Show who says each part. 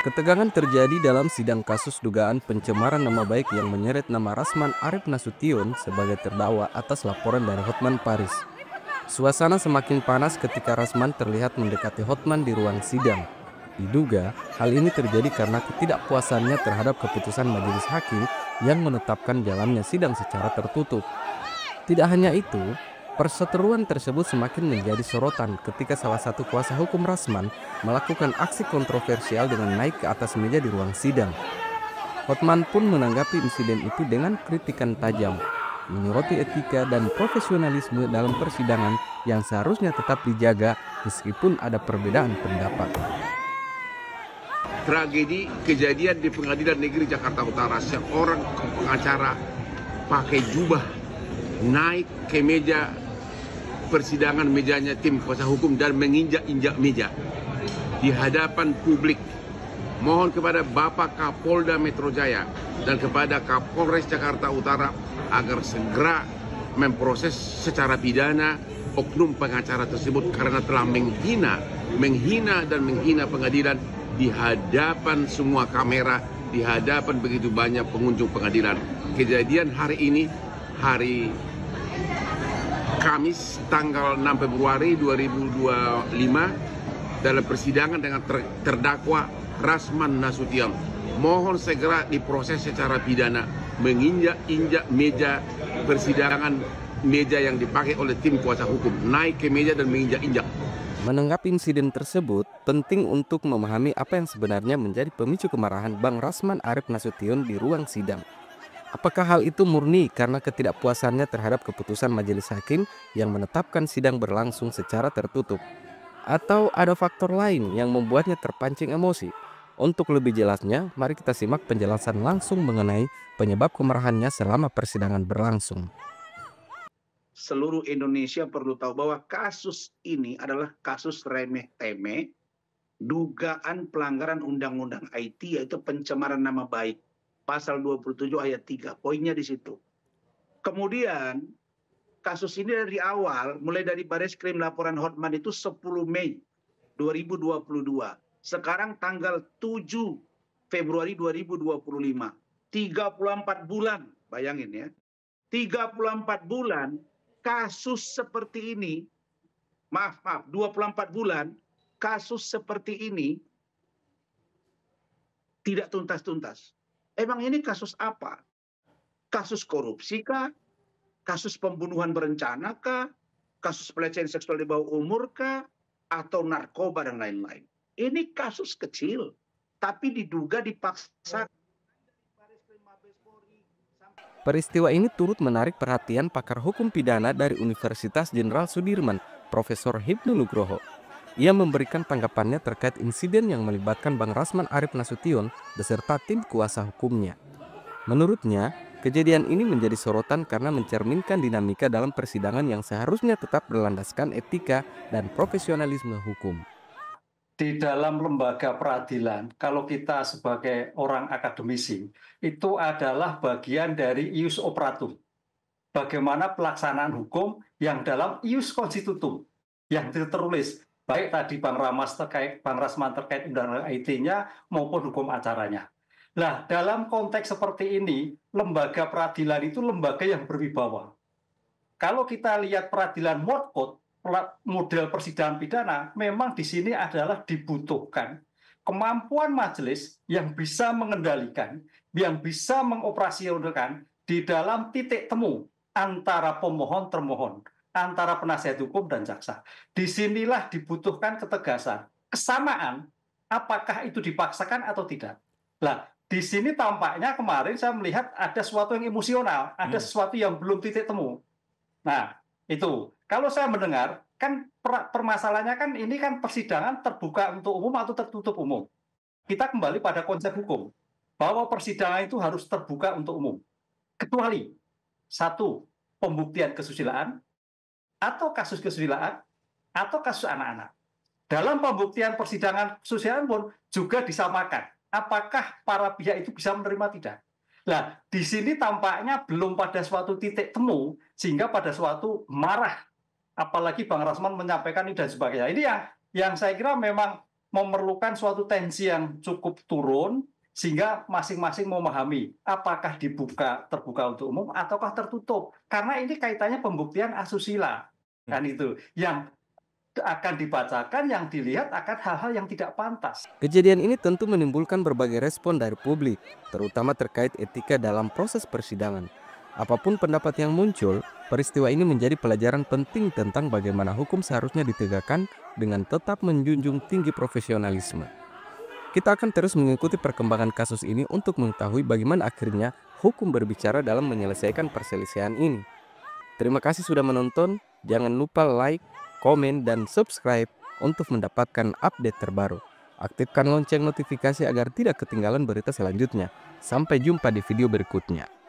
Speaker 1: Ketegangan terjadi dalam sidang kasus dugaan pencemaran nama baik yang menyeret nama Rasman Arif Nasution sebagai terdakwa atas laporan dari Hotman Paris. Suasana semakin panas ketika Rasman terlihat mendekati Hotman di ruang sidang. Diduga, hal ini terjadi karena ketidakpuasannya terhadap keputusan majelis hakim yang menetapkan jalannya sidang secara tertutup. Tidak hanya itu, perseteruan tersebut semakin menjadi sorotan ketika salah satu kuasa hukum Rasman melakukan aksi kontroversial dengan naik ke atas meja di ruang sidang. Hotman pun menanggapi insiden itu dengan kritikan tajam, menyoroti etika dan profesionalisme dalam persidangan yang seharusnya tetap dijaga meskipun ada perbedaan pendapat.
Speaker 2: Tragedi kejadian di Pengadilan Negeri Jakarta Utara, seorang pengacara pakai jubah naik ke meja persidangan, mejanya tim kuasa hukum, dan menginjak-injak meja di hadapan publik. Mohon kepada Bapak Kapolda Metro Jaya dan kepada Kapolres Jakarta Utara agar segera memproses secara pidana oknum pengacara tersebut karena telah menghina pengadilan di hadapan semua kamera, di hadapan begitu banyak pengunjung pengadilan. Kejadian hari ini, hari Kamis tanggal 6 Februari 2025 dalam persidangan dengan terdakwa Rasman Nasution. Mohon segera diproses secara pidana, menginjak-injak meja persidangan, meja yang dipakai oleh tim kuasa hukum, naik ke meja dan menginjak-injak.
Speaker 1: Menanggapi insiden tersebut, penting untuk memahami apa yang sebenarnya menjadi pemicu kemarahan Bang Rasman Arif Nasution di ruang sidang. Apakah hal itu murni karena ketidakpuasannya terhadap keputusan majelis hakim yang menetapkan sidang berlangsung secara tertutup? Atau ada faktor lain yang membuatnya terpancing emosi? Untuk lebih jelasnya, mari kita simak penjelasan langsung mengenai penyebab kemarahannya selama persidangan berlangsung.
Speaker 3: Seluruh Indonesia perlu tahu bahwa kasus ini adalah kasus remeh-temeh, dugaan pelanggaran undang-undang IT, yaitu pencemaran nama baik. Pasal 27 ayat 3, poinnya di situ. Kemudian kasus ini dari awal, mulai dari Bareskrim laporan Hotman itu 10 Mei 2022. Sekarang tanggal 7 Februari 2025. 34 bulan, bayangin ya. 34 bulan kasus seperti ini, maaf, 24 bulan kasus seperti ini tidak tuntas-tuntas. Emang ini kasus apa? Kasus korupsi kah? Kasus pembunuhan berencana kah? Kasus pelecehan seksual di bawah umur kah? Atau narkoba dan lain-lain? Ini kasus kecil, tapi diduga dipaksa.
Speaker 1: Peristiwa ini turut menarik perhatian pakar hukum pidana dari Universitas Jenderal Sudirman, Profesor Hipnu Nugroho. Ia memberikan tanggapannya terkait insiden yang melibatkan Bang Rasman Arif Nasution beserta tim kuasa hukumnya. Menurutnya, kejadian ini menjadi sorotan karena mencerminkan dinamika dalam persidangan yang seharusnya tetap berlandaskan etika dan profesionalisme hukum.
Speaker 4: Di dalam lembaga peradilan, kalau kita sebagai orang akademisi, itu adalah bagian dari ius operatum. Bagaimana pelaksanaan hukum yang dalam ius constitutum, yang tertulis, baik tadi Bang Rasman terkait undang-undang IT-nya maupun hukum acaranya. Nah, dalam konteks seperti ini, lembaga peradilan itu lembaga yang berwibawa. Kalau kita lihat peradilan Modcode, model persidangan pidana, memang di sini adalah dibutuhkan kemampuan majelis yang bisa mengendalikan, yang bisa mengoperasionalkan di dalam titik temu antara pemohon termohon, antara penasihat hukum dan jaksa. Disinilah dibutuhkan ketegasan, kesamaan, apakah itu dipaksakan atau tidak. Nah, di sini tampaknya kemarin saya melihat ada sesuatu yang emosional, ada sesuatu yang belum titik temu. Nah, itu. Kalau saya mendengar, kan permasalahannya kan ini kan persidangan terbuka untuk umum atau tertutup umum. Kita kembali pada konsep hukum, bahwa persidangan itu harus terbuka untuk umum. Kecuali, satu, pembuktian kesusilaan, atau kasus kesusilaan, atau kasus anak-anak. Dalam pembuktian persidangan kesusilaan pun juga disamakan. Apakah para pihak itu bisa menerima tidak? Nah, di sini tampaknya belum pada suatu titik temu, sehingga pada suatu marah. Apalagi Bang Rasman menyampaikan ini dan sebagainya. Ini yang saya kira memang memerlukan suatu tensi yang cukup turun sehingga masing-masing memahami apakah terbuka untuk umum ataukah tertutup. Karena ini kaitannya pembuktian asusila. Kan itu yang akan dibacakan, yang dilihat akan hal-hal yang tidak pantas.
Speaker 1: Kejadian ini tentu menimbulkan berbagai respon dari publik, terutama terkait etika dalam proses persidangan. Apapun pendapat yang muncul, peristiwa ini menjadi pelajaran penting tentang bagaimana hukum seharusnya ditegakkan dengan tetap menjunjung tinggi profesionalisme. Kita akan terus mengikuti perkembangan kasus ini untuk mengetahui bagaimana akhirnya hukum berbicara dalam menyelesaikan perselisihan ini. Terima kasih sudah menonton, jangan lupa like, komen, dan subscribe untuk mendapatkan update terbaru. Aktifkan lonceng notifikasi agar tidak ketinggalan berita selanjutnya. Sampai jumpa di video berikutnya.